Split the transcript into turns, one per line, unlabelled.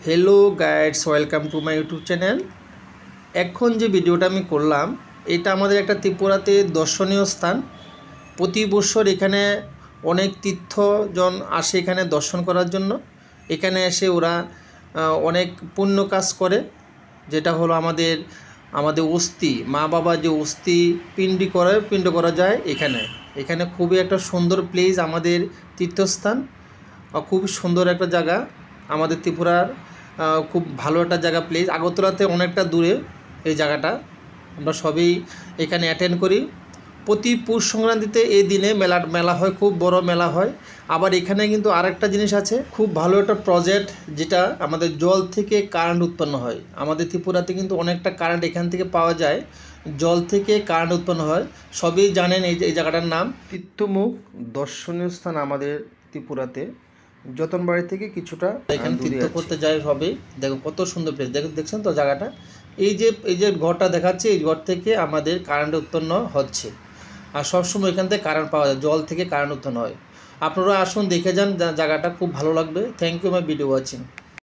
Hello guides, welcome to my YouTube channel. এখন যে ভিডিওটা আমি করলাম, এটা আমাদের একটা ত্রিপুরাতে দর্শনীয় স্থান। প্রতি বছর এখানে অনেক তীর্থজন আসে এখানে দর্শন করার জন্য। এখানে এসে ওরা অনেক পুণ্য কাজ করে, যেটা হলো আমাদের অস্থি, মা বাবা যে অস্থি পিণ্ড করা যায় এখানে। এখানে খুবই একটা সুন্দর প্লেস, আমাদের তীর্থস্থান। খুব সুন্দর একটা জায়গা আমাদের ত্রিপুরার, খুব ভালো একটা জায়গা প্লেস। আগরতলাতে অনেকটা দূরে এই জায়গাটা। আমরা সবই এখানে অ্যাটেন্ড করি। প্রতি পৌষ সংক্রান্তিতে এই দিনে মেলা হয়, খুব বড় মেলা হয়। আবার এখানে কিন্তু আরেকটা জিনিস আছে, খুব ভালো একটা প্রজেক্ট, যেটা আমাদের জল থেকে কারেন্ট উৎপন্ন হয়। আমাদের ত্রিপুরাতে কিন্তু অনেকটা কারেন্ট এখান থেকে পাওয়া যায়, জল থেকে কারেন্ট উৎপন্ন হয়। সবই জানেন এই জায়গাটার নাম তীর্থমুখ, দর্শনীয় স্থান আমাদের ত্রিপুরাতে। যতনবাড়ি থেকে কিছুটা এখানে তীর্থ করতে যায় সবে। দেখো কত সুন্দর প্লেস, দেখছেন তো জায়গাটা। এই যে ঘরটা দেখাচ্ছে, এই ঘর থেকে আমাদের কারেন্ট উৎপন্ন হচ্ছে। আর সবসময় এখান থেকে কারেন্ট পাওয়া যায়, জল থেকে কারেন্ট উৎপন্ন হয়। আপনারা আসুন, দেখে যান জায়গাটা, খুব ভালো লাগবে। Thank you my video watching.